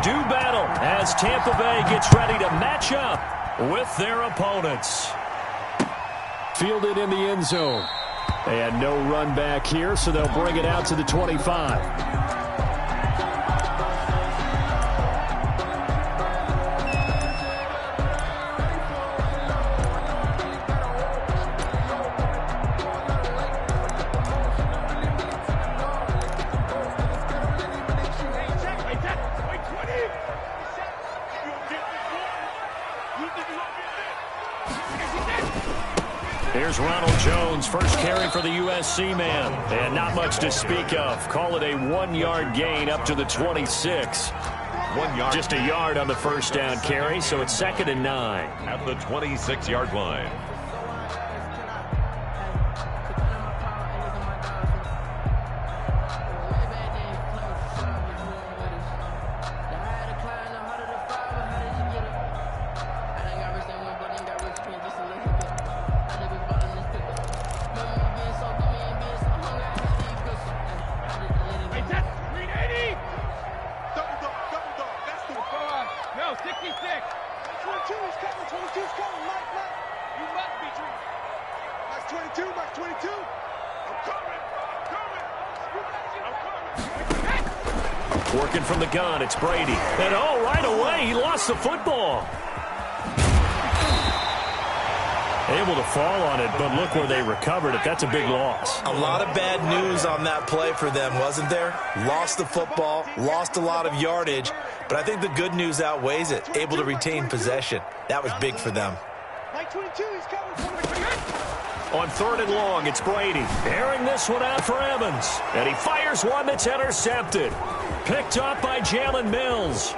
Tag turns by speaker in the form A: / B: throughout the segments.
A: do battle as Tampa Bay gets ready to match up with their opponents. Fielded in the end zone. And no run back here, so they'll bring it out to the 25. Here's Ronald Jones, first carry for the USC man. And not much to speak of. Call it a 1-yard gain up to the 26.
B: 1 yard.
A: Just a yard on the first down carry, so it's 2nd and 9.
B: At the 26-yard line.
A: Working from the gun, it's Brady. And right away, he lost the football. Able to fall on it, but look where they recovered it. That's a big loss.
C: A lot of bad news on that play for them, wasn't there? Lost the football, lost a lot of yardage, but I think the good news outweighs it. Able to retain possession. That was big for them.
A: On 3rd and long, it's Brady. Airing this one out for Evans. And he fires one that's intercepted. Picked up by Jalen Mills.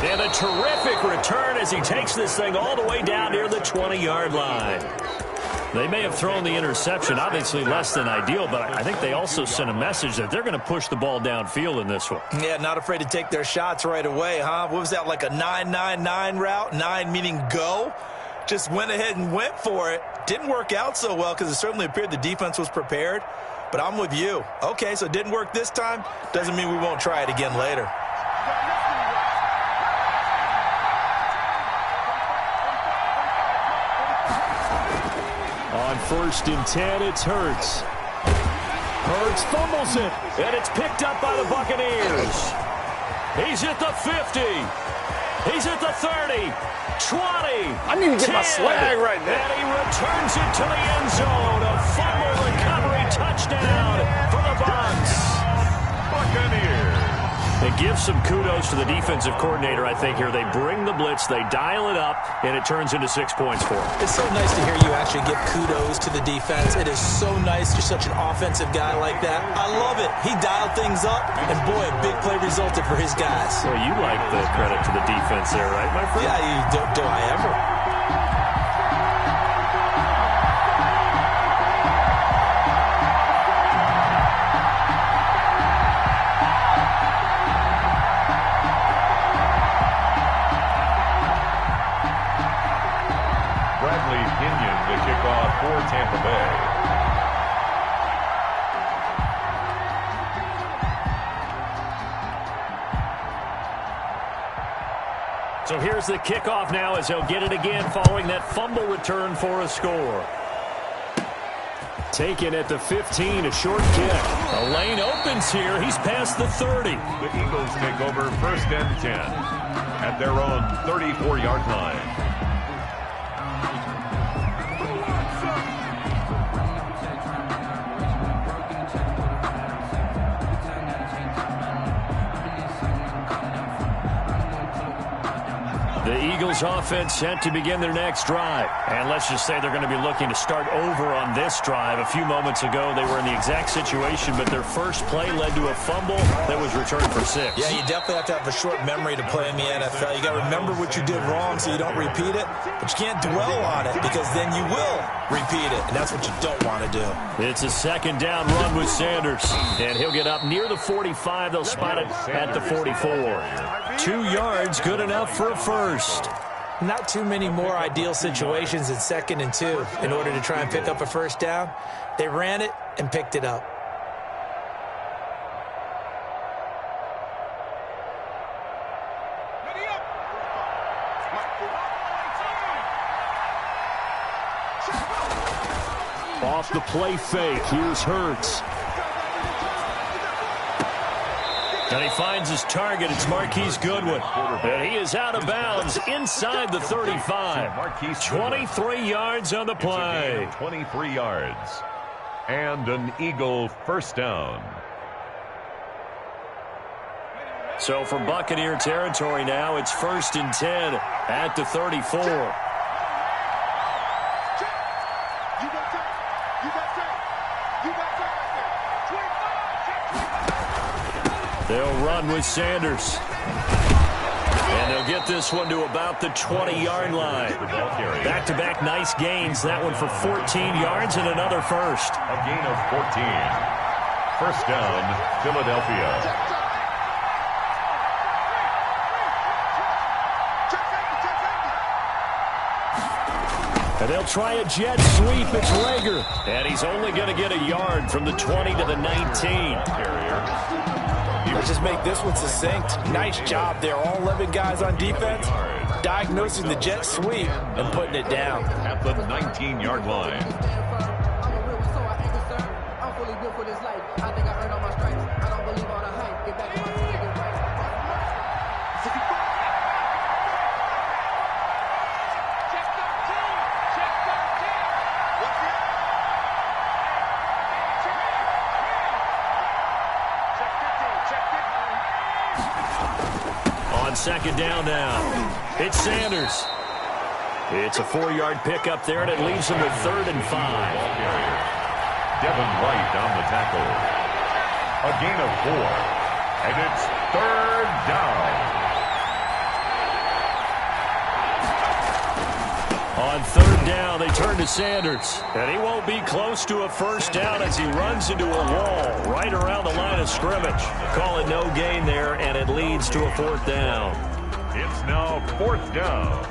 A: And a terrific return as he takes this thing all the way down near the 20-yard line. They may have thrown the interception, obviously less than ideal, but I think they also sent a message that they're going to push the ball downfield in this one.
C: Yeah, not afraid to take their shots right away, huh? What was that, like a 9-9-9 route? 9 meaning go? Just went ahead and went for it. Didn't work out so well because it certainly appeared the defense was prepared. But I'm with you. Okay, so it didn't work this time. Doesn't mean we won't try it again later.
A: On 1st and 10, it's Hurts. Hurts fumbles it, and it's picked up by the Buccaneers. He's at the 50. He's at the 30. 20.
D: I need to get my swag right there.
A: And he returns it to the end zone. A fumble recovery touchdown for the Bucs.
B: Buccaneers.
A: They give some kudos to the defensive coordinator, I think, here. They bring the blitz, they dial it up, and it turns into 6 points for them.
E: It's so nice to hear you actually give kudos to the defense. It is so nice. You're such an offensive guy like that. I love it. He dialed things up, and boy, a big play resulted for his guys.
A: Well, you like the credit to the defense there, right, my friend?
E: Yeah, do I ever?
B: For Tampa Bay.
A: So here's the kickoff now as he'll get it again following that fumble return for a score. Taken at the 15, a short kick. A lane opens here. He's past the 30.
B: The Eagles take over 1st and 10 at their own 34-yard line.
A: The Eagles offense set to begin their next drive. And let's just say they're going to be looking to start over on this drive. A few moments ago, they were in the exact situation, but their first play led to a fumble that was returned for 6.
C: Yeah, you definitely have to have a short memory to play in the NFL. You got to remember what you did wrong so you don't repeat it, but you can't dwell on it because then you will repeat it, and that's what you don't want to do.
A: It's a 2nd down run with Sanders, and he'll get up near the 45. They'll spot it at the 44. 2 yards, good enough for a first.
E: Not too many more ideal situations in 2nd and 2 in order to try and pick up a first down. They ran it and picked it up.
A: Off the play fake, here's Hurts. And he finds his target. It's Marquise Goodwin. And he is out of bounds inside the 35. 23 yards on the play.
B: 23 yards. And an Eagle first down.
A: So from Buccaneer territory now, it's 1st and 10 at the 34. They'll run with Sanders. And they'll get this one to about the 20-yard line. Back-to-back nice gains. That one for 14 yards and another first.
B: A gain of 14. First down, Philadelphia.
A: And they'll try a jet sweep. It's Rager. And he's only going to get a yard from the 20 to the 19.
C: Let's just make this one succinct. Nice job there. All 11 guys on defense diagnosing the jet sweep and putting it down.
B: At the 19-yard line.
A: On second down now, it's Sanders. It's a 4-yard pickup there, and it leaves him with 3rd and 5.
B: Devin White on the tackle. A gain of 4. And it's 3rd down.
A: On 3rd down, they turn to Sanders. And he won't be close to a first down as he runs into a wall right around the line of scrimmage. Call it no gain there, and it leads to a 4th down.
B: It's now 4th down.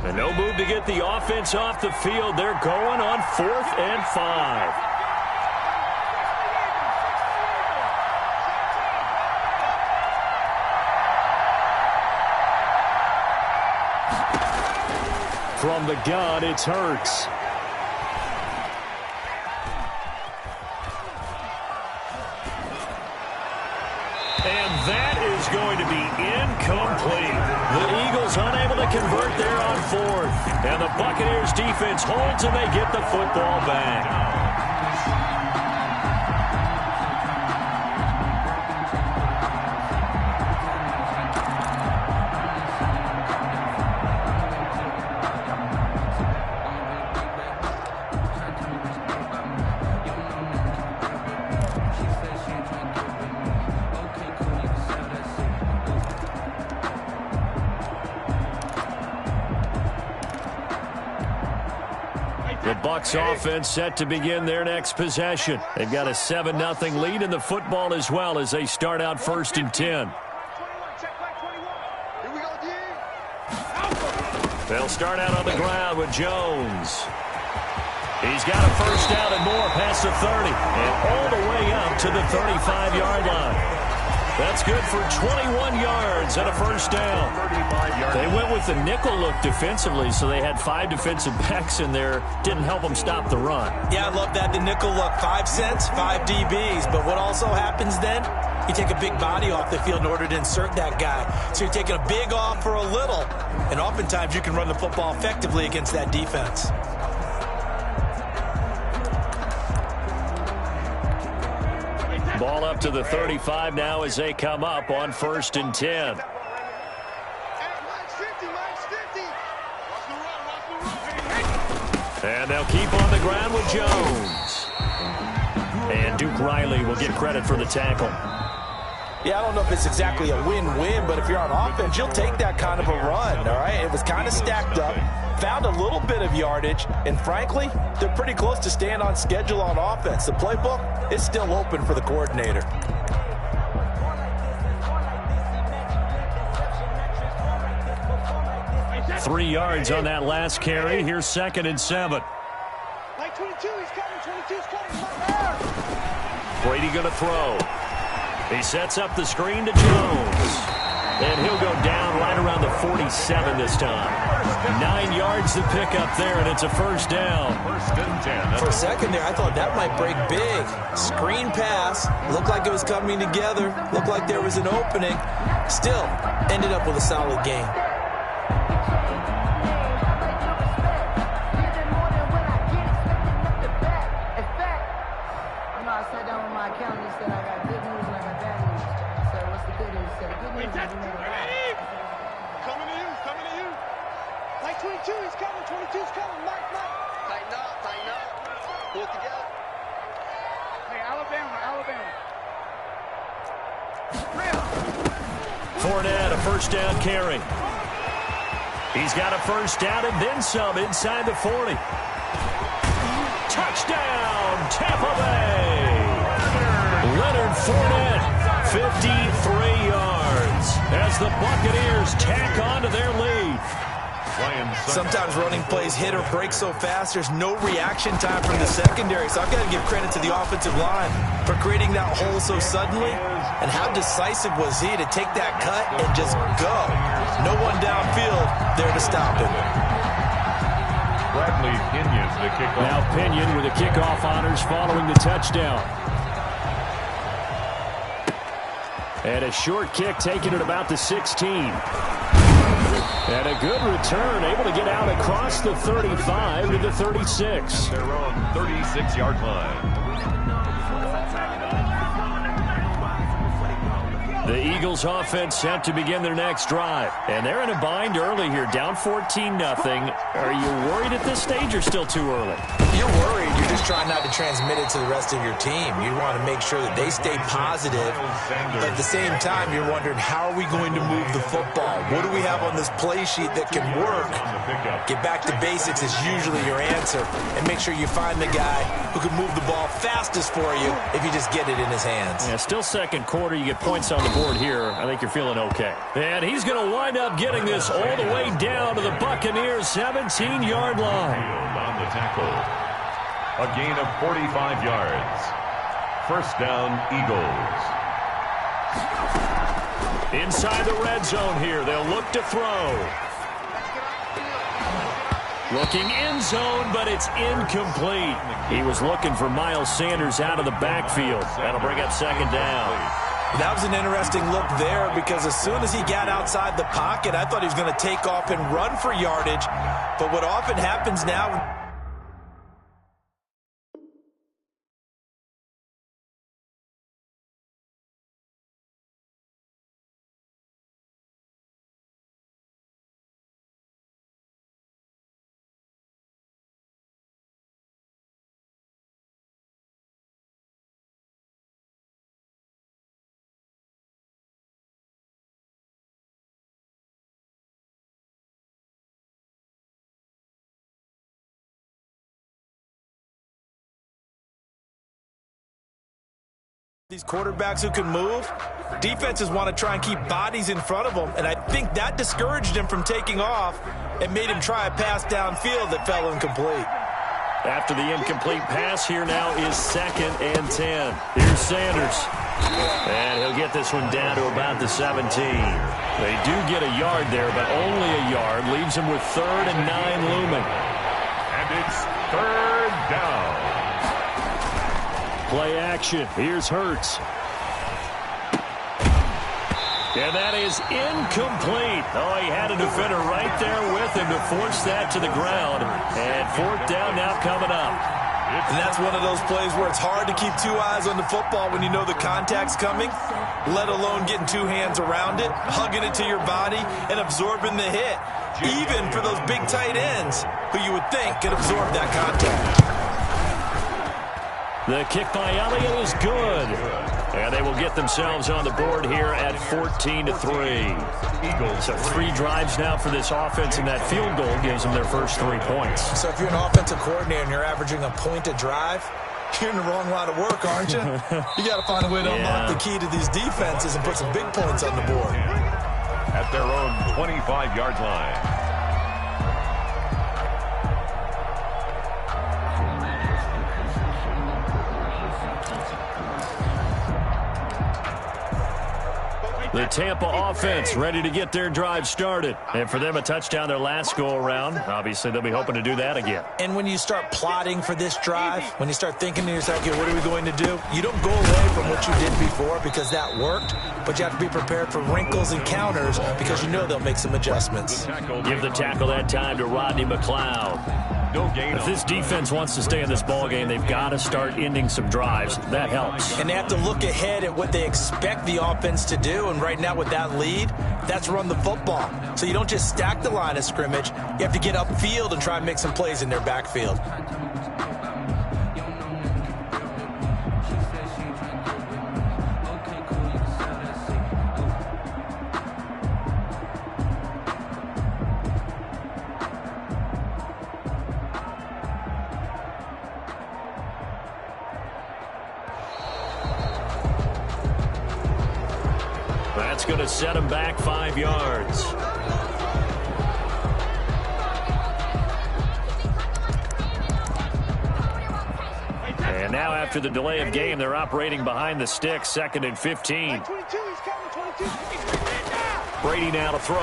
A: And no move to get the offense off the field. They're going on 4th and 5. From the gun, it's Hurts. And that is going to be incomplete. The Eagles unable to convert there on 4th. And the Buccaneers defense holds and they get the football back. The Bucs offense set to begin their next possession. They've got a 7-0 lead in the football as well as they start out 1st and 10. They'll start out on the ground with Jones. He's got a first down and more past the 30 and all the way up to the 35-yard line. That's good for 21 yards and a first down. They went with the nickel look defensively, so they had 5 defensive backs in there. Didn't help them stop the run.
E: Yeah, I love that. The nickel look, 5 cents, 5 DBs. But what also happens then, you take a big body off the field in order to insert that guy. So you're taking a big off for a little. And oftentimes you can run the football effectively against that defense.
A: Ball up to the 35 now as they come up on 1st and 10. And they'll keep on the ground with Jones. And Duke Riley will get credit for the tackle.
C: Yeah, I don't know if it's exactly a win-win, but if you're on offense, you'll take that kind of a run, all right? It was kind of stacked up, found a little bit of yardage, and frankly, they're pretty close to staying on schedule on offense. The playbook is still open for the coordinator.
A: Three yards on that last carry. Here's 2nd and 7.
D: Like 22, he's coming. 22's coming.
A: Brady going to throw. He sets up the screen to Jones. And he'll go down right around the 47 this time. 9 yards to pick up there, and it's a first down.
C: For a second there, I thought that might break big. Screen pass. Looked like it was coming together. Looked like there was an opening. Still, ended up with a solid game.
A: Fournette, a first down carry. He's got a first down and then some inside the 40. Touchdown, Tampa Bay. Leonard Fournette, 53 yards as the Buccaneers tack on to their lead.
C: Sometimes running plays hit or break so fast, there's no reaction time from the secondary. So I've got to give credit to the offensive line for creating that hole so suddenly. And how decisive was he to take that cut and just go? No one downfield there to stop him.
B: Bradley Pinion, the kickoff.
A: Now Pinion with the kickoff honors following the touchdown. And a short kick taken at about the 16. And a good return, able to get out across the 35 to the 36.
B: Their own 36-yard line.
A: The Eagles offense set to begin their next drive. And they're in a bind early here, down 14-0. Are you worried at this stage or still too early?
C: You're worried. You're just trying not to transmit it to the rest of your team. You want to make sure that they stay positive. But at the same time, you're wondering, how are we going to move the football? What do we have on this play sheet that can work? Get back to basics is usually your answer. And make sure you find the guy who can move the ball fastest for you if you just get it in his hands.
A: Yeah, still second quarter. You get points on the board here. I think you're feeling okay. And he's going to wind up getting this all the way down to the Buccaneers' 17-yard line.
B: On the tackle. A gain of 45 yards. First down, Eagles.
A: Inside the red zone here. They'll look to throw. Looking end zone, but it's incomplete. He was looking for Miles Sanders out of the backfield. That'll bring up second down.
C: That was an interesting look there because as soon as he got outside the pocket, I thought he was going to take off and run for yardage. But what often happens now... These quarterbacks who can move, defenses want to try and keep bodies in front of them, and I think that discouraged him from taking off and made him try a pass downfield that fell incomplete.
A: After the incomplete pass, here now is 2nd and 10. Here's Sanders. And he'll get this one down to about the 17. They do get a yard there, but only a yard. Leaves him with 3rd and 9 looming.
B: And it's 3rd down.
A: Play action. Here's Hurts. And that is incomplete. Oh, he had a defender right there with him to force that to the ground. And 4th down now coming up.
C: And that's one of those plays where it's hard to keep 2 eyes on the football when you know the contact's coming, let alone getting 2 hands around it, hugging it to your body, and absorbing the hit. Even for those big tight ends who you would think could absorb that contact.
A: The kick by Elliott is good. And they will get themselves on the board here at 14-3. So 3 drives now for this offense, and that field goal gives them their first 3 points.
C: So if you're an offensive coordinator and you're averaging a point a drive, you're in the wrong line of work, aren't you? You got to find a way to unlock the key to these defenses and put some big points on the board.
B: At their own 25-yard line.
A: The Tampa offense ready to get their drive started. And for them, a touchdown their last go-around. Obviously, they'll be hoping to do that again.
E: And when you start plotting for this drive, when you start thinking to yourself, okay, what are we going to do? You don't go away from what you did before because that worked, but you have to be prepared for wrinkles and counters because you know they'll make some adjustments.
A: Give the tackle that time to Rodney McLeod. If this defense wants to stay in this ballgame, they've got to start ending some drives. That helps.
E: And they have to look ahead at what they expect the offense to do. And right now with that lead, that's run the football. So you don't just stack the line of scrimmage. You have to get upfield and try and make some plays in their backfield.
A: That's going to set him back 5 yards. And now after the delay of game, they're operating behind the sticks, 2nd and 15. Brady now to throw.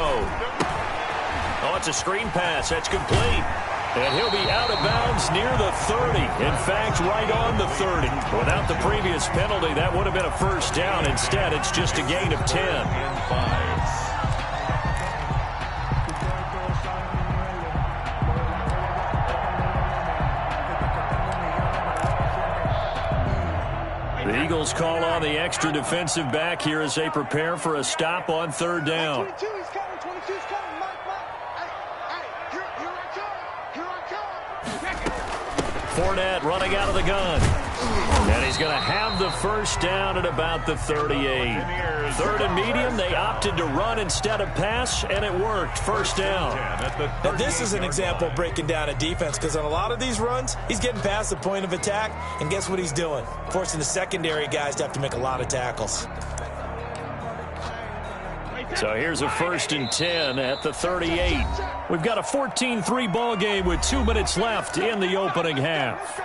A: Oh, it's a screen pass. That's complete. And he'll be out of bounds near the 30. In fact, right on the 30. Without the previous penalty, that would have been a first down. Instead, it's just a gain of 10. The Eagles call on the extra defensive back here as they prepare for a stop on 3rd down. Fournette running out of the gun. And he's going to have the first down at about the 38. 3rd and medium, they opted to run instead of pass, and it worked. First down.
E: Now, this is an example of breaking down a defense because on a lot of these runs, he's getting past the point of attack, and guess what he's doing? Forcing the secondary guys to have to make a lot of tackles.
A: So here's a 1st and 10 at the 38. We've got a 14-3 ball game with 2 minutes left in the opening half.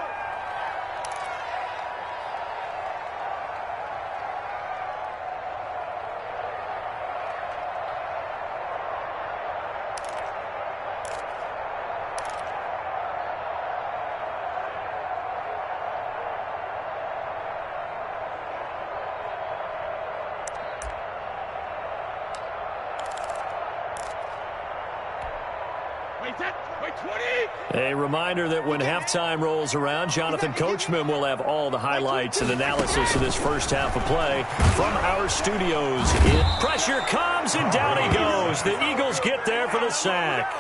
A: A reminder that when halftime rolls around, Jonathan Coachman will have all the highlights and analysis of this first half of play from our studios. Pressure comes, and down he goes. The Eagles get there for the sack.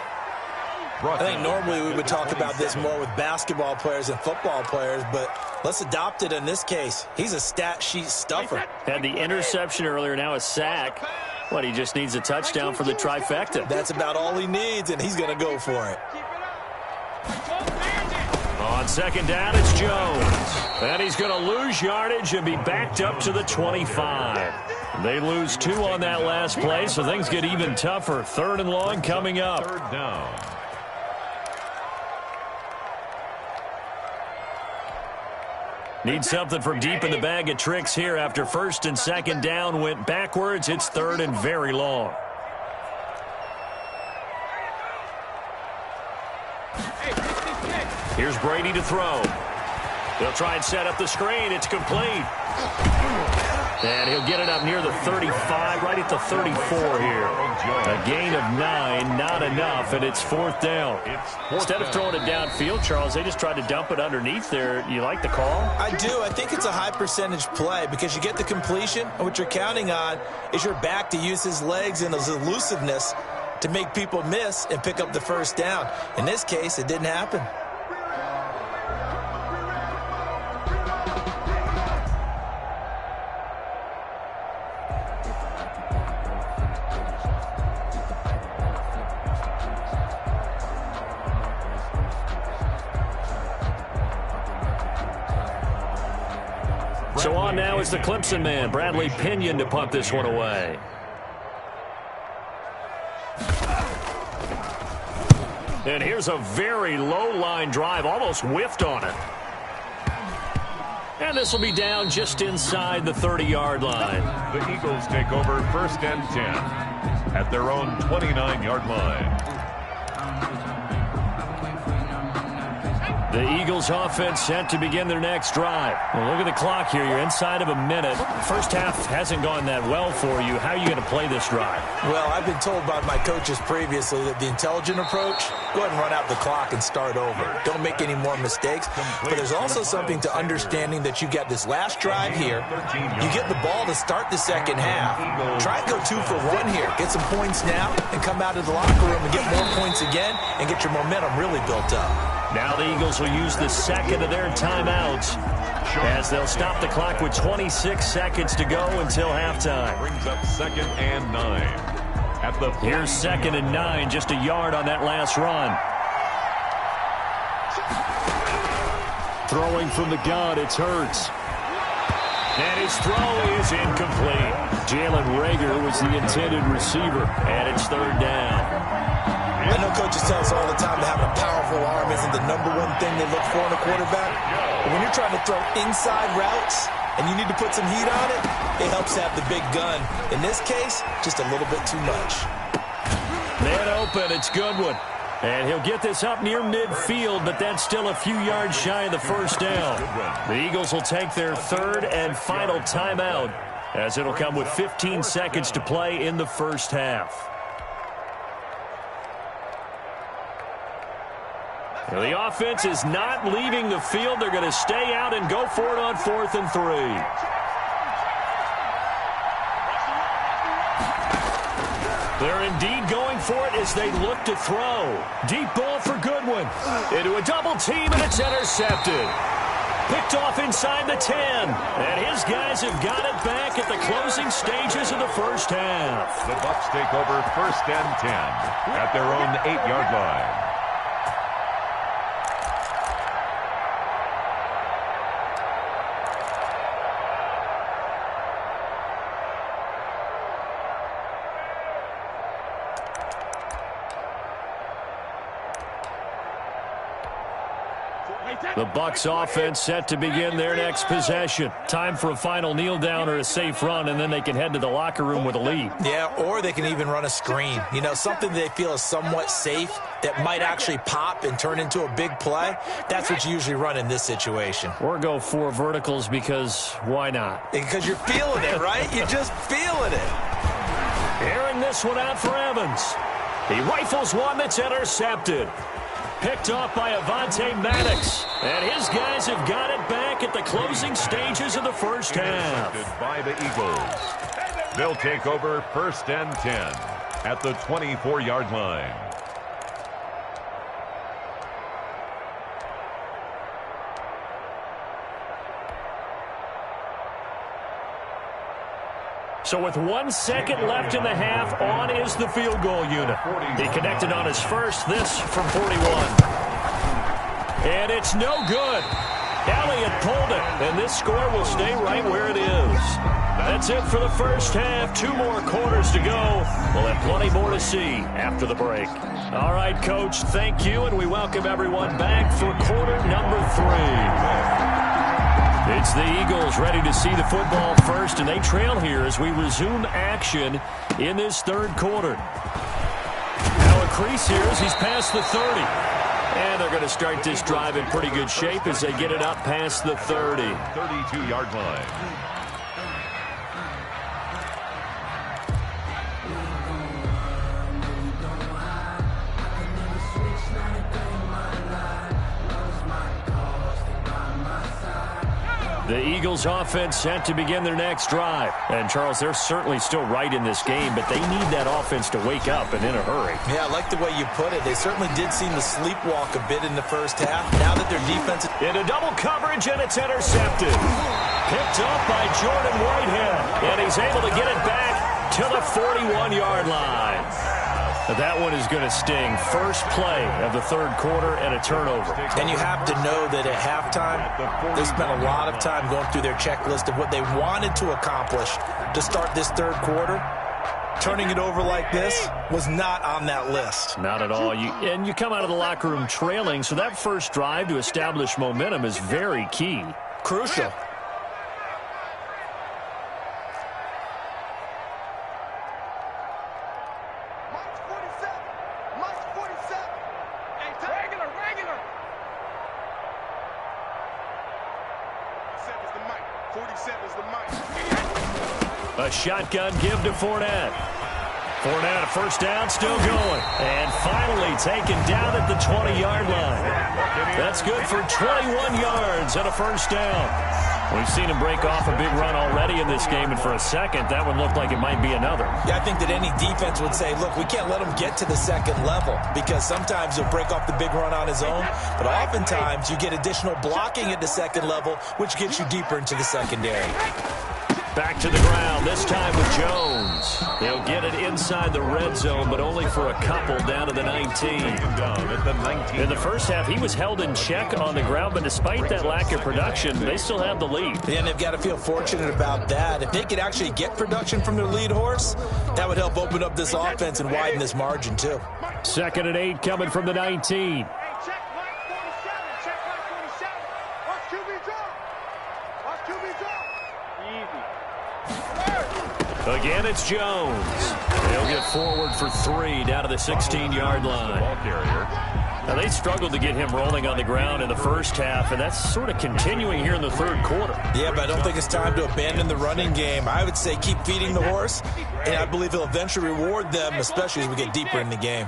E: I think normally we would talk about this more with basketball players and football players, but let's adopt it in this case. He's a stat sheet stuffer.
A: Had the interception earlier, now a sack. What, he just needs a touchdown for the trifecta.
E: That's about all he needs, and he's going to go for it.
A: On 2nd down, it's Jones. And he's going to lose yardage and be backed up to the 25. They lose 2 on that last play, so things get even tougher. 3rd and long coming up.
B: 3rd down.
A: Need something from deep in the bag of tricks here after 1st and 2nd down went backwards. It's 3rd and very long. Here's Brady to throw. They'll try and set up the screen. It's complete. And he'll get it up near the 35, right at the 34 here. A gain of 9, not enough, and it's 4th down. Instead of throwing it downfield, Charles, they just tried to dump it underneath there. You like the call?
E: I do. I think it's a high percentage play because you get the completion, and what you're counting on is your back to use his legs and his elusiveness to make people miss and pick up the first down. In this case, it didn't happen.
A: So on now is the Clemson man, Bradley Pinion, to punt this one away. And here's a very low line drive, almost whiffed on it. And this will be down just inside the 30-yard line.
B: The Eagles take over 1st and 10 at their own 29-yard line.
A: The Eagles offense set to begin their next drive. Well, look at the clock here. You're inside of a minute. First half hasn't gone that well for you. How are you going to play this drive?
C: Well, I've been told by my coaches previously that the intelligent approach, go ahead and run out the clock and start over. Don't make any more mistakes. But there's also something to understanding that you got this last drive here. You get the ball to start the second half. Try and go 2 for 1 here. Get some points now and come out of the locker room and get more points again and get your momentum really built up.
A: Now the Eagles will use the second of their timeouts as they'll stop the clock with 26 seconds to go until halftime.
B: Brings up 2nd and 9. At the
A: Here's 2nd and 9, just a yard on that last run. Throwing from the gun, it's Hurts. And his throw is incomplete. Jalen Reagor was the intended receiver, and it's 3rd down.
C: I know coaches tell us all the time that having a powerful arm isn't the #1 thing they look for in a quarterback. But when you're trying to throw inside routes and you need to put some heat on it, it helps to have the big gun. In this case, just a little bit too much.
A: Man open, it's Goodwin. And he'll get this up near midfield, but that's still a few yards shy of the first down. The Eagles will take their 3rd and final timeout, as it'll come with 15 seconds to play in the first half. The offense is not leaving the field. They're going to stay out and go for it on 4th and 3. They're indeed going for it as they look to throw. Deep ball for Goodwin. Into a double team, and it's intercepted. Picked off inside the 10. And his guys have got it back at the closing stages of the first half.
B: The Bucs take over 1st and 10 at their own 8-yard line.
A: The Bucs offense set to begin their next possession. Time for a final kneel down or a safe run, and then they can head to the locker room with a lead.
C: Yeah, or they can even run a screen. You know, something they feel is somewhat safe that might actually pop and turn into a big play. That's what you usually run in this situation.
A: Or go 4 verticals because why not?
C: Because you're feeling it, right? You're just feeling it.
A: Airing this one out for Evans. He rifles one that's intercepted. Picked off by Avonte Maddox. And his guys have got it back at the closing stages of the first half.
B: Intercepted by the Eagles. They'll take over 1st and 10 at the 24-yard line.
A: So with 1 second left in the half, on is the field goal unit. He connected on his first, this from 41. And it's no good. Elliott pulled it, and this score will stay right where it is. That's it for the first half. 2 more quarters to go. We'll have plenty more to see after the break. All right, Coach, thank you, and we welcome everyone back for quarter number 3. It's the Eagles ready to see the football first, and they trail here as we resume action in this 3rd quarter. Now a crease here as he's past the 30. And they're going to start this drive in pretty good shape as they get it up past the 30.
B: 32-yard line.
A: The Eagles offense set to begin their next drive. And, Charles, they're certainly still right in this game, but they need that offense to wake up and in a hurry.
C: Yeah, I like the way you put it. They certainly did seem to sleepwalk a bit in the first half. Now that their defense...
A: Into double coverage, and it's intercepted. Picked up by Jordan Whitehead. And he's able to get it back to the 41-yard line. That one is going to sting. First play of the 3rd quarter and a turnover.
C: And you have to know that at halftime, they spent a lot of time going through their checklist of what they wanted to accomplish to start this 3rd quarter. Turning it over like this was not on that list.
A: Not at all. You come out of the locker room trailing, so that first drive to establish momentum is very key.
C: Crucial.
A: A shotgun give to Fournette. Fournette, a first down, still going. And finally taken down at the 20-yard line. That's good for 21 yards and a first down. We've seen him break off a big run already in this game, and for a second, that one looked like it might be another.
C: Yeah, I think that any defense would say, look, we can't let him get to the second level because sometimes he'll break off the big run on his own, but oftentimes you get additional blocking at the second level, which gets you deeper into the secondary.
A: Back to the ground, this time with Jones. They'll get it inside the red zone, but only for a couple, down to the 19. In the first half, he was held in check on the ground, but despite that lack of production, they still have the lead.
C: And they've got to feel fortunate about that. If they could actually get production from their lead horse, that would help open up this offense and widen this margin, too.
A: 2nd and 8 coming from the 19. Again, it's Jones. They'll get forward for 3 down to the 16-yard line. Now, they struggled to get him rolling on the ground in the first half, and that's sort of continuing here in the third quarter.
C: Yeah, but I don't think it's time to abandon the running game. I would say keep feeding the horse, and I believe he'll eventually reward them, especially as we get deeper in the game.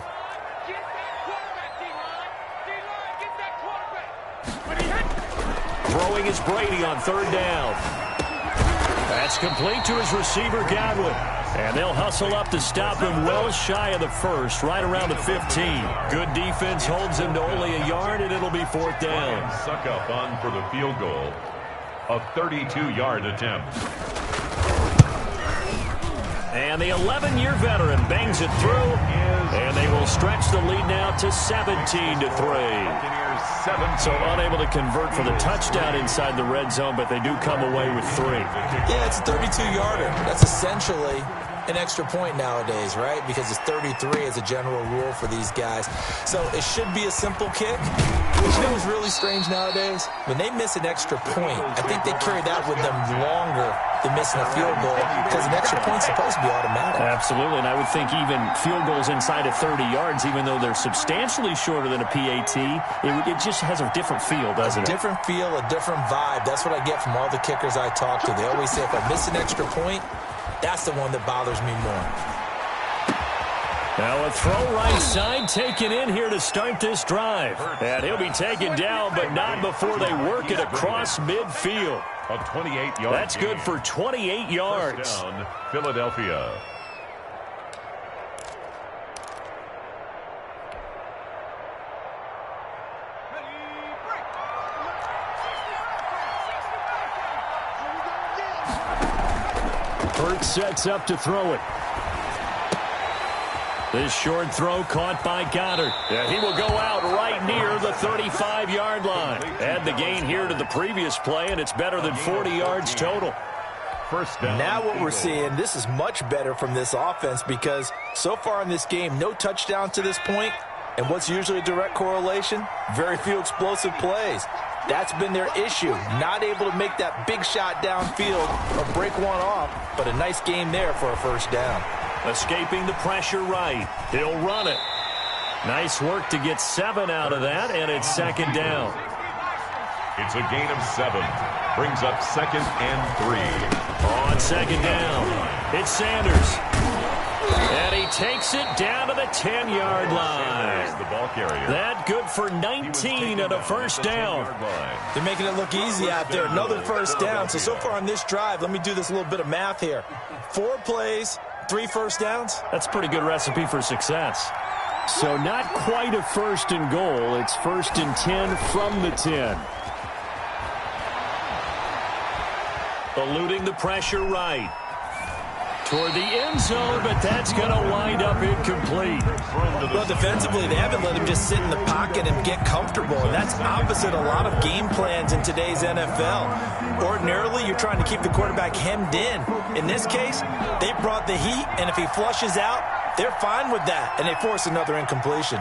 A: Throwing is Brady on 3rd down. That's complete to his receiver, Godwin. And they'll hustle up to stop him well shy of the first, right around the 15. Good defense holds him to only a yard, and it'll be 4th down.
B: Suck up on for the field goal. A 32-yard attempt.
A: And the 11-year veteran bangs it through, and they will stretch the lead now to 17-3. So unable to convert for the touchdown inside the red zone, but they do come away with 3.
C: Yeah, it's a 32-yarder. That's essentially an extra point nowadays, right? Because it's 33 as a general rule for these guys. So it should be a simple kick. Which you know is really strange nowadays? When they miss an extra point, I think they carry that with them longer than missing a field goal because an extra point's supposed to be automatic.
A: Absolutely, and I would think even field goals inside of 30 yards, even though they're substantially shorter than a PAT, it just has a different feel, doesn't it?
C: A different feel, a different vibe. That's what I get from all the kickers I talk to. They always say if I miss an extra point, that's the one that bothers me more.
A: Now a throw right side taken in here to start this drive. And he'll be taken down, but not before they work it across midfield.
B: A 28-yard
A: That's good for 28 yards.
B: First down, Philadelphia.
A: Hurts sets up to throw it. This short throw caught by Goddard. And he will go out right near the 35-yard line. Add the gain here to the previous play, and it's better than 40 yards total.
B: First down.
C: Now what we're seeing, this is much better from this offense because so far in this game, no touchdown to this point. And what's usually a direct correlation? Very few explosive plays. That's been their issue. Not able to make that big shot downfield or break one off, but a nice game there for a first down.
A: Escaping the pressure right. He'll run it. Nice work to get 7 out of that, and it's 2nd down.
B: It's a gain of 7. Brings up 2nd and 3.
A: On 2nd down, it's Sanders. And he takes it down to the 10-yard line.
B: The ball carrier.
A: That good for 19 and a first down.
C: They're making it look easy out there. Another first down. So far on this drive, let me do this little bit of math here. 4 plays, 3 first downs.
A: That's a pretty good recipe for success. So not quite a 1st and goal. It's 1st and 10 from the 10. Eluding the pressure right. Toward the end zone, but that's going to wind up incomplete.
C: Well, defensively, they haven't let him just sit in the pocket and get comfortable, and that's opposite a lot of game plans in today's NFL. Ordinarily, you're trying to keep the quarterback hemmed in. In this case, they brought the heat, and if he flushes out, they're fine with that, and they force another incompletion.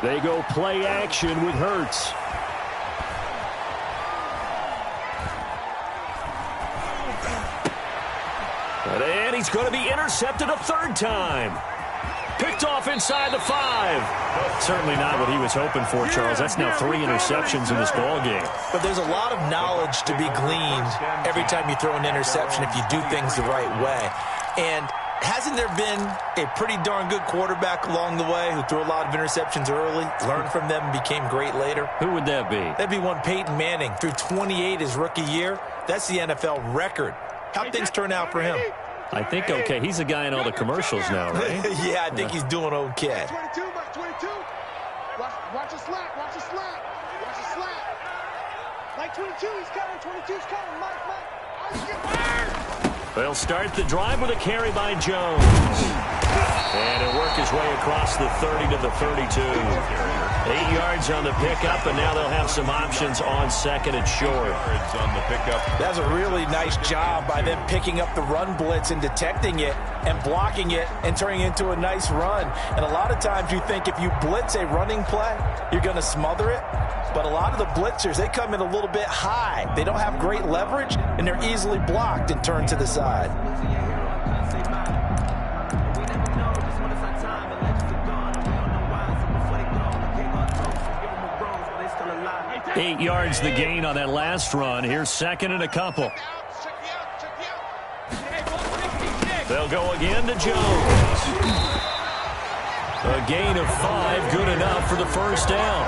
A: They go play action with Hurts. And he's going to be intercepted a 3rd time. Picked off inside the 5. Certainly not what he was hoping for, Charles. That's now 3 interceptions in this ball game.
C: But there's a lot of knowledge to be gleaned every time you throw an interception if you do things the right way. And hasn't there been a pretty darn good quarterback along the way who threw a lot of interceptions early, learned from them, and became great later?
A: Who would that be?
C: That'd be one Peyton Manning. Threw 28 his rookie year. That's the NFL record. How'd things turn out for him?
A: I think okay. He's a guy in all the commercials now, right?
C: Yeah, I think he's doing okay.
D: 22, 22. Watch a slap, watch a slap, watch a slap. Like 22, he's coming, 22's coming. Mike.
A: They'll start the drive with a carry by Jones. And he'll work his way across the 30 to the 32. 8 yards on the pickup, and now they'll have some options on second and short.
C: That's a really nice job by them picking up the run blitz and detecting it and blocking it and turning it into a nice run. And a lot of times you think if you blitz a running play, you're going to smother it. But a lot of the blitzers, they come in a little bit high. They don't have great leverage, and they're easily blocked and turned to the side.
A: 8 yards the gain on that last run. Here's second and a couple. They'll go again to Jones. A gain of 5, good enough for the first down.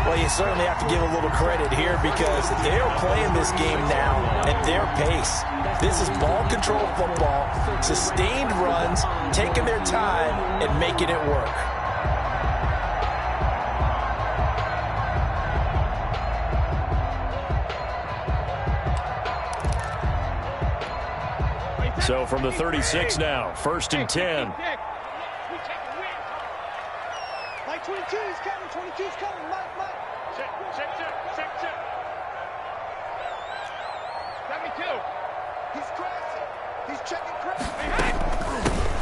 C: Well, you certainly have to give a little credit here because they're playing this game now at their pace. This is ball control football, sustained runs, taking their time and making it work.
A: So from the 36 now, 1st and 10.
D: Like 22, he's coming, 22's coming. Mike. Check. Got me too. He's crashing. He's checking crash.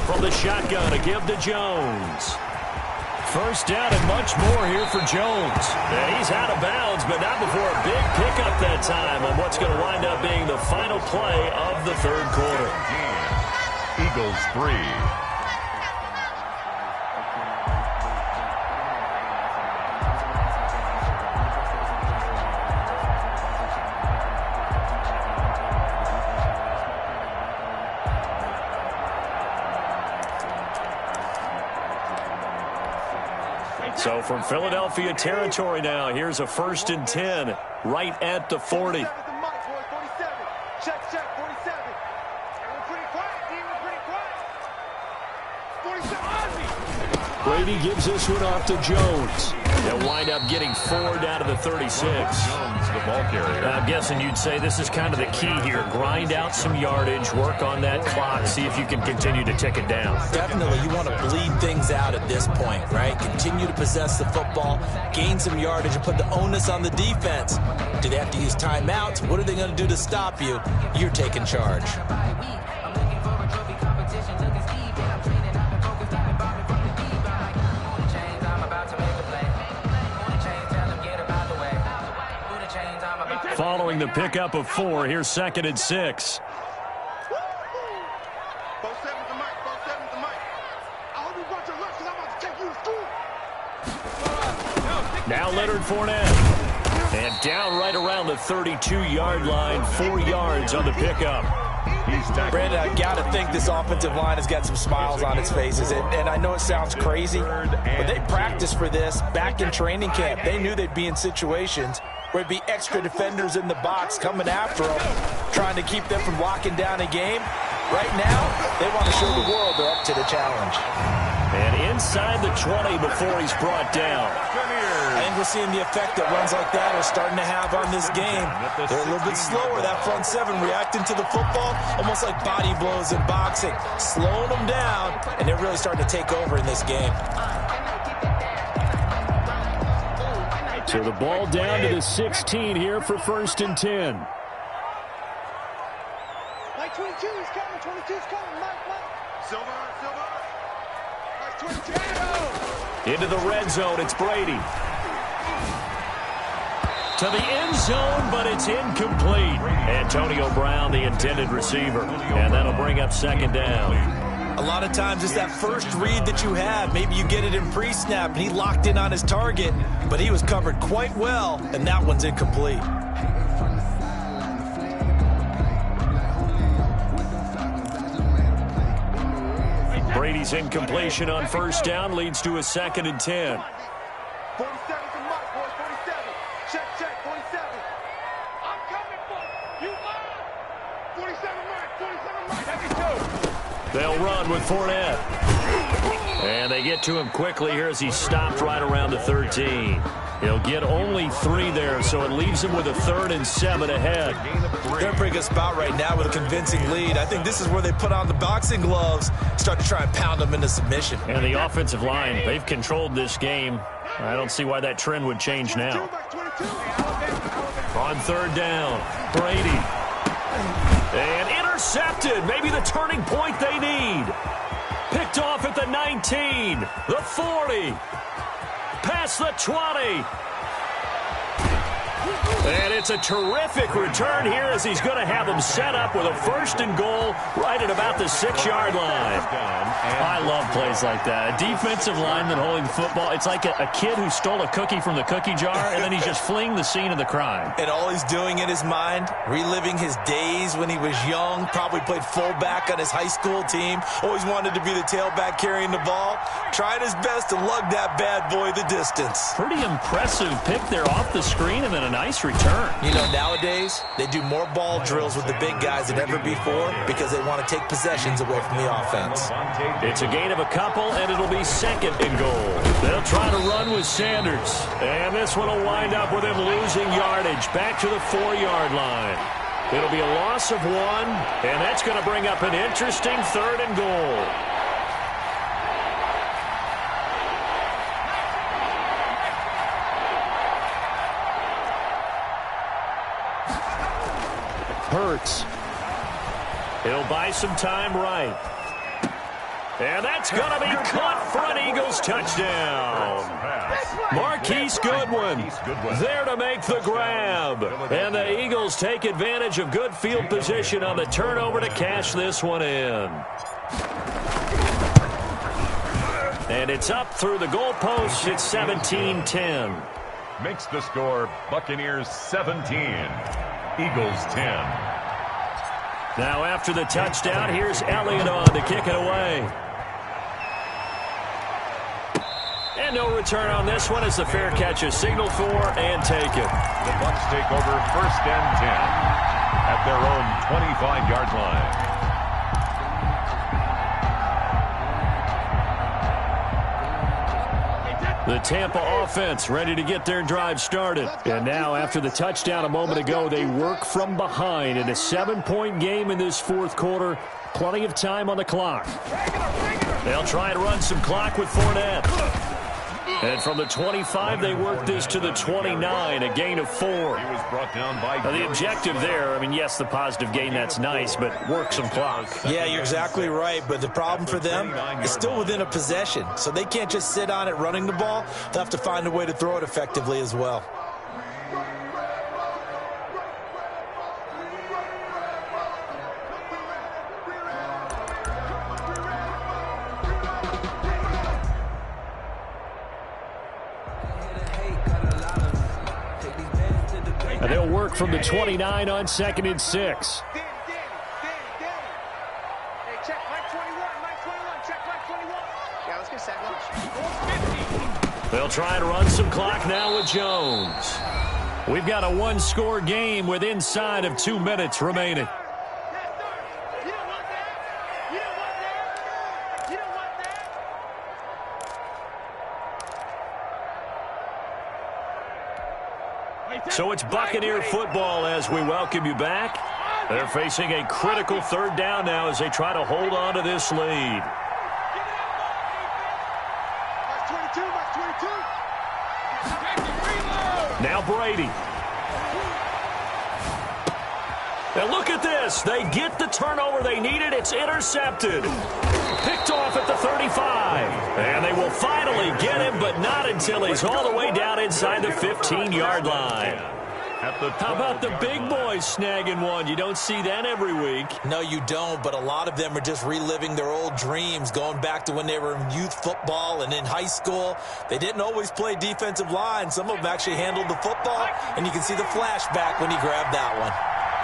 A: From the shotgun, a give to Jones. First down and much more here for Jones. And he's out of bounds, but not before a big pickup that time on what's going to wind up being the final play of the third quarter.
B: Eagles 3.
A: So from Philadelphia territory now, here's a 1st and 10 right at the 40.
D: Check, 47. We're pretty quiet, team. We're pretty quiet. 47.
A: Brady gives this one off to Jones. They'll wind up getting 4 down to the 36.
B: Jones, the ball carrier.
A: I'm guessing you'd say this is kind of the key here. Grind out some yardage, work on that clock, see if you can continue to tick it down.
C: Definitely, you want to bleed things out at this point, right? Continue to possess the football, gain some yardage, and put the onus on the defense. Do they have to use timeouts? What are they going to do to stop you? You're taking charge.
A: Following the pickup of 4, here's 2nd and 6. Now Leonard Fournette. And down right around the 32-yard line, 4 yards on the pickup.
C: Brandon, I got to think this offensive line has got some smiles on its faces. And I know it sounds crazy, but they practiced for this back in training camp. They knew they'd be in situations where it'd be extra defenders in the box coming after them, trying to keep them from locking down a game. Right now, they want to show the world they're up to the challenge.
A: And inside the 20 before he's brought down.
C: I think we're seeing the effect that runs like that are starting to have on this game. They're a little bit slower, that front seven, reacting to the football, almost like body blows in boxing, slowing them down, and they're really starting to take over in this game.
A: So the ball down to the 16 here for 1st and 10.
D: Like 22, he's coming, 22's coming. Mike. Silver. Like 22.
A: Into the red zone, it's Brady. To the end zone, but it's incomplete. Antonio Brown, the intended receiver. And that'll bring up 2nd down.
C: A
E: lot of times it's that first read that you have. Maybe you get it in pre-snap, and he locked in on his target, but he was covered quite well, and that one's incomplete.
A: Brady's incompletion on first down leads to a 2nd and 10.
D: 47 to Mike, boys, 47. Check, 47. I'm coming for you, Mike. 47 Mike,
A: They'll run with Fournette. And they get to him quickly here as he stopped right around the 13. He'll get only 3 there, so it leaves him with a 3rd and 7 ahead.
E: They're in a pretty good spot right now with a convincing lead. I think this is where they put on the boxing gloves, start to try and pound them into submission.
A: And the offensive line, they've controlled this game. I don't see why that trend would change now. On 3rd down, Brady. And intercepted, maybe the turning point they need. Picked off at the 19, the 40, past the 20. And it's a terrific return here as he's going to have them set up with a 1st and goal right at about the 6-yard line. I love plays like that. A defensive lineman holding the football. It's like a kid who stole a cookie from the cookie jar, and then he's just fleeing the scene of the crime.
E: And all he's doing in his mind, reliving his days when he was young, probably played fullback on his high school team, always wanted to be the tailback carrying the ball, trying his best to lug that bad boy the distance.
A: Pretty impressive pick there off the screen and then a nice return.
E: You know, nowadays, they do more ball drills with the big guys than ever before because they want to take possessions away from the offense.
A: It's a gain of a couple, and it'll be 2nd and goal. They'll try to run with Sanders. And this one will wind up with him losing yardage back to the 4-yard line. It'll be a loss of 1, and that's going to bring up an interesting 3rd and goal. Hurts. He'll buy some time right. And that's going to be caught for an Eagles touchdown. Marquise Goodwin there to make the grab. And the Eagles take advantage of good field position on the turnover to cash this one in. And it's up through the goalpost. It's 17-10.
B: Makes the score Buccaneers 17, Eagles 10.
A: Now after the touchdown, here's Elliott on to kick it away. And no return on this one as the fair catch is signaled for and taken.
B: The Bucs take over 1st and 10 at their own 25-yard line.
A: The Tampa offense ready to get their drive started. And now after the touchdown a moment ago, they work from behind in a 7-point game in this 4th quarter. Plenty of time on the clock. They'll try and run some clock with Fournette. And from the 25, they work this to the 29, a gain of 4.
B: He was brought down by
A: the objective there, I mean, yes, the positive gain, that's nice, but work some clock.
E: Yeah, you're exactly right, but the problem for them is still within a possession, so they can't just sit on it running the ball. They'll have to find a way to throw it effectively as well.
A: And they'll work from the 29 on 2nd and 6.
D: Danny. Hey, check Mike 21, check Mike 21. Yeah, let's get sack lunch.
A: They'll try to run some clock now with Jones. We've got a 1-score game with inside of 2 minutes remaining. So it's Buccaneer football as we welcome you back. They're facing a critical 3rd down now as they try to hold on to this lead. Now Brady. Now look at this. They get the turnover they needed. It's intercepted. Picked off at the 35. And they will finally get him, but not until he's all the way down inside the 15-yard line. How about the big boys snagging one? You don't see that every week.
E: No, you don't, but a lot of them are just reliving their old dreams, going back to when they were in youth football and in high school. They didn't always play defensive line. Some of them actually handled the football, and you can see the flashback when he grabbed that one.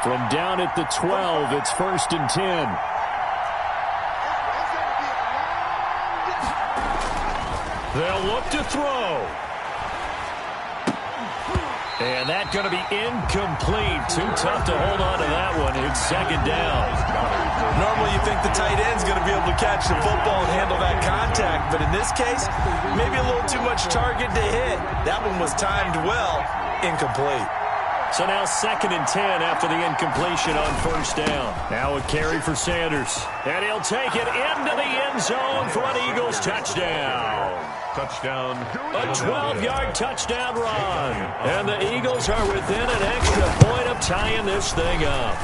A: From down at the 12, it's 1st and 10. They'll look to throw. And that's going to be incomplete. Too tough to hold on to that one. It's 2nd down.
C: Normally you think the tight end's going to be able to catch the football and handle that contact. But in this case, maybe a little too much target to hit. That one was timed well. Incomplete.
A: So now 2nd and 10 after the incompletion on 1st down. Now a carry for Sanders. And he'll take it into the end zone for an Eagles touchdown.
B: Touchdown.
A: A 12-yard touchdown run. And the Eagles are within an extra point of tying this thing up.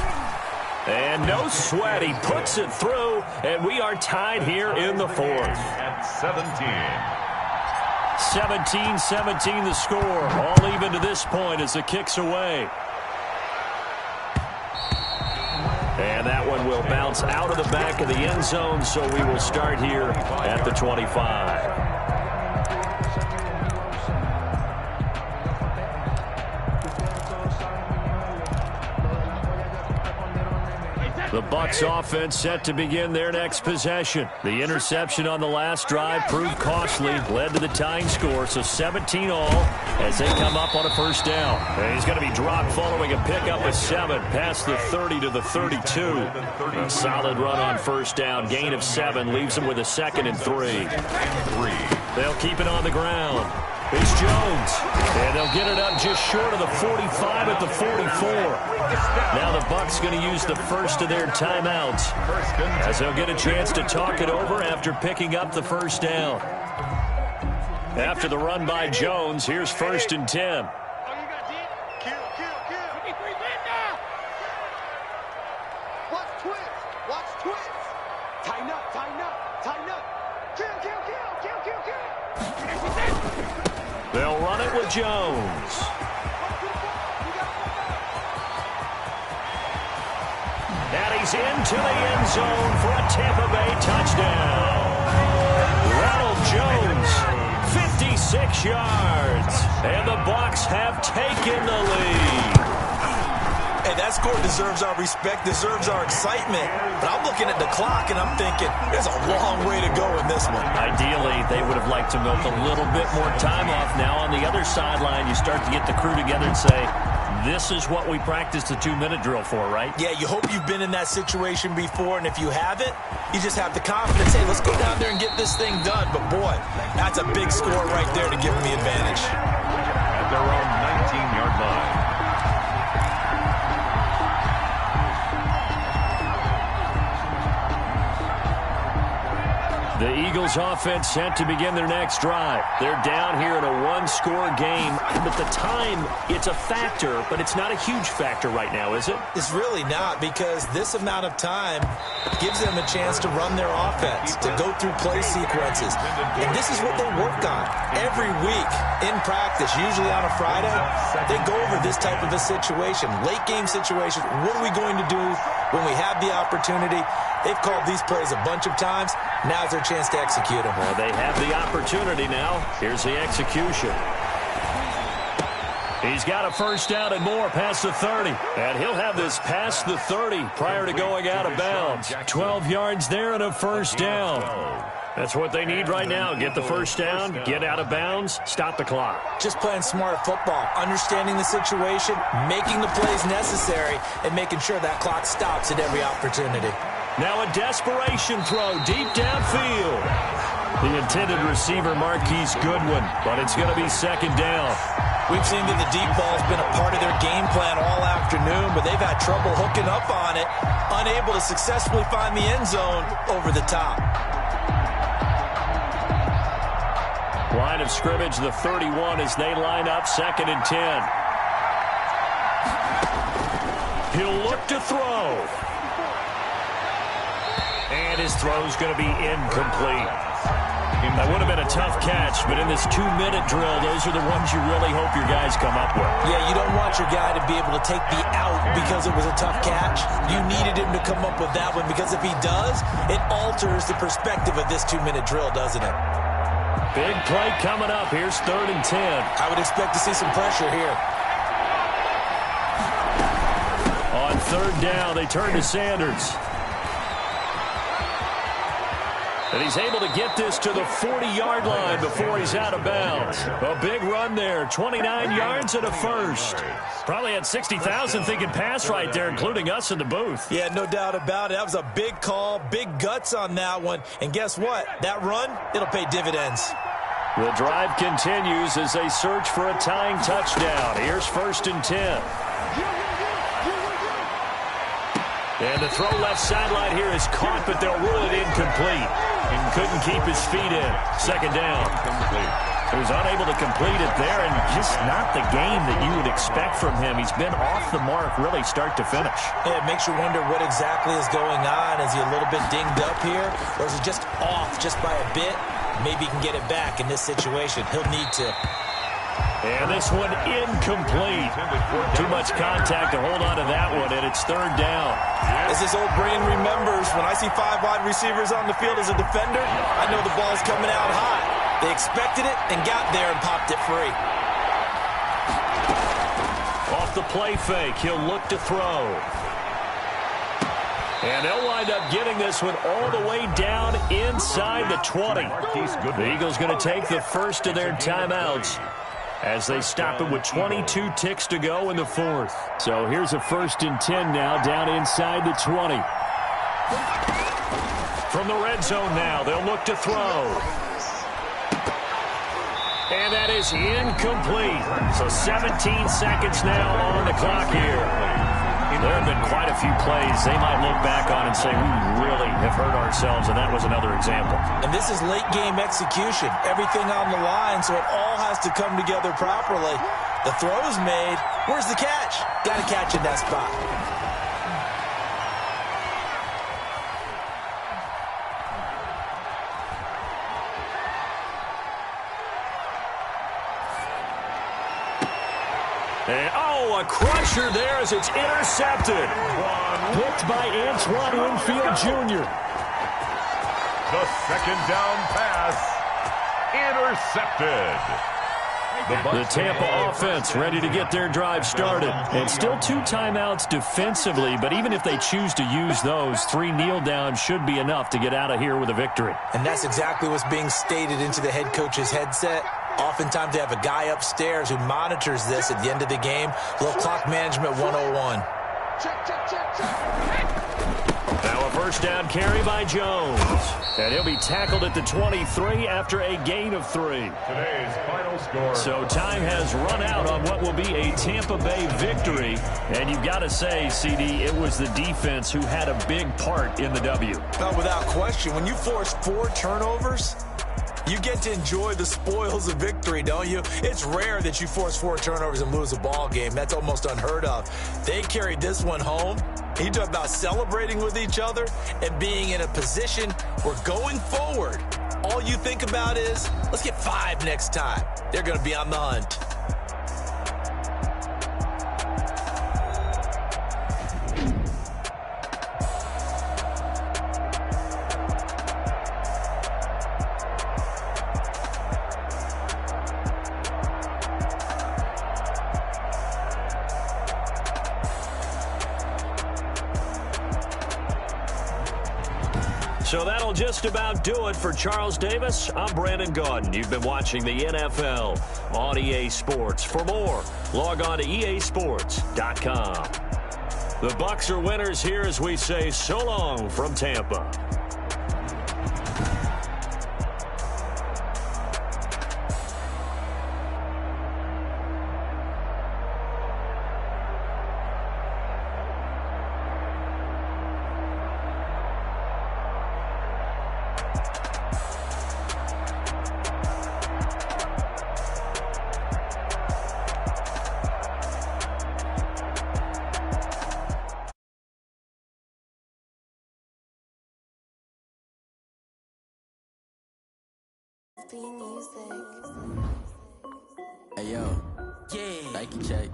A: And no sweat. He puts it through, and we are tied here in the 4th.
B: At 17.
A: 17-17 the score. All even to this point as the kick's away. And that one will bounce out of the back of the end zone, so we will start here at the 25. The Bucs offense set to begin their next possession. The interception on the last drive proved costly, led to the tying score, so 17 all as they come up on a 1st down. And he's going to be dropped following a pickup of 7 past the 30 to the 32. A solid run on 1st down, gain of 7, leaves him with a 2nd and 3. They'll keep it on the ground. It's Jones, and they'll get it up just short of the 45 at the 44. Now the Bucs going to use the first of their timeouts as they'll get a chance to talk it over after picking up the 1st down. After the run by Jones, here's 1st and 10.
D: Watch twist. Watch twist. Tighten up, tighten up, tighten up. Kill, kill, kill, kill, kill, kill.
A: They'll run it with Jones. And he's into the end zone for a Tampa Bay touchdown. Ronald Jones, 56 yards. And the Bucs have taken the lead.
C: Hey, that score deserves our respect, deserves our excitement. But I'm looking at the clock, and I'm thinking there's a long way to go in this one.
A: Ideally, they would have liked to milk a little bit more time off. Now on the other sideline, you start to get the crew together and say, this is what we practiced the 2-minute drill for, right?
C: Yeah, you hope you've been in that situation before, and if you haven't, you just have the confidence, hey, let's go down there and get this thing done. But, boy, that's a big score right there to give them the advantage.
B: At their own 19-yard line.
A: The Eagles offense set to begin their next drive. They're down here in a one-score game, but the time, it's a factor, but it's not a huge factor right now, is it?
C: It's really not, because this amount of time gives them a chance to run their offense, to go through play sequences. And this is what they work on every week in practice, usually on a Friday. They go over this type of a situation, late game situation. What are we going to do when we have the opportunity? They've called these plays a bunch of times. Now's their chance to execute them.
A: Well, they have the opportunity now. Here's the execution. He's got a 1st down and more past the 30. And he'll have this past the 30 prior to going out of bounds. 12 yards there and a 1st down. That's what they need right now. Get the 1st down, get out of bounds, stop the clock.
C: Just playing smart football, understanding the situation, making the plays necessary, and making sure that clock stops at every opportunity.
A: Now a desperation throw deep downfield. The intended receiver, Marquise Goodwin, but it's going to be 2nd down.
C: We've seen that the deep ball's been a part of their game plan all afternoon, but they've had trouble hooking up on it, unable to successfully find the end zone over the top.
A: Line of scrimmage, the 31 as they line up, 2nd and 10. He'll look to throw. And his throw's going to be incomplete. That would have been a tough catch, but in this 2-minute drill, those are the ones you really hope your guys come up with.
E: Yeah, you don't want your guy to be able to take the out because it was a tough catch. You needed him to come up with that one, because if he does, it alters the perspective of this 2-minute drill, doesn't it?
A: Big play coming up. Here's 3rd and 10.
E: I would expect to see some pressure here.
A: On 3rd down, they turn to Sanders. And he's able to get this to the 40-yard line before he's out of bounds. A big run there, 29 yards and a first. Probably had 60,000 thinking pass right there, including us in the booth.
E: Yeah, no doubt about it. That was a big call, big guts on that one. And guess what? That run, it'll pay dividends.
A: The drive continues as they search for a tying touchdown. Here's 1st and 10. And the throw left sideline here is caught, but they'll rule it incomplete. And couldn't keep his feet in. 2nd down. He was unable to complete it there, and just not the game that you would expect from him. He's been off the mark really start to finish.
E: Yeah, it makes you wonder what exactly is going on. Is he a little bit dinged up here, or is he just off just by a bit? Maybe he can get it back in this situation. He'll need to.
A: And this one incomplete. Too much contact to hold on to that one, and it's 3rd down.
E: As this old brain remembers, when I see 5 wide receivers on the field as a defender, I know the ball's coming out hot. They expected it and got there and popped it free.
A: Off the play fake, he'll look to throw. And they'll wind up getting this one all the way down inside the 20. The Eagles going to take the first of their timeouts as they stop it with 22 ticks to go in the 4th. So here's a 1st and 10 now down inside the 20. From the red zone now, they'll look to throw. And that is incomplete. So 17 seconds now on the clock here. There have been quite a few plays they might look back on and say, we really have hurt ourselves, and that was another example.
E: And this is late-game execution. Everything on the line, so it all has to come together properly. The throw's made. Where's the catch? Got to catch in that spot.
A: And, a crusher there as it's intercepted. Picked by Antoine Winfield Jr.
B: The 2nd down pass intercepted.
A: The Tampa offense ready to get their drive started. And still 2 timeouts defensively, but even if they choose to use those, 3 kneel downs should be enough to get out of here with a victory.
E: And that's exactly what's being stated into the head coach's headset. Oftentimes they have a guy upstairs who monitors this at the end of the game. Little clock management 101.
A: Now a 1st down carry by Jones. And he'll be tackled at the 23 after a gain of 3.
B: Today's final score.
A: So time has run out on what will be a Tampa Bay victory. And you've got to say, CD, it was the defense who had a big part in the W.
E: Not without question. When you force 4 turnovers, you get to enjoy the spoils of victory, don't you? It's rare that you force 4 turnovers and lose a ball game. That's almost unheard of. They carried this one home. You talk about celebrating with each other and being in a position where going forward, all you think about is, let's get 5 next time. They're going to be on the hunt.
A: So that'll just about do it for Charles Davis. I'm Brandon Gaudin. You've been watching the NFL on EA Sports. For more, log on to easports.com. The Bucs are winners here as we say so long from Tampa.
F: Hey yo, yeah, Nike check.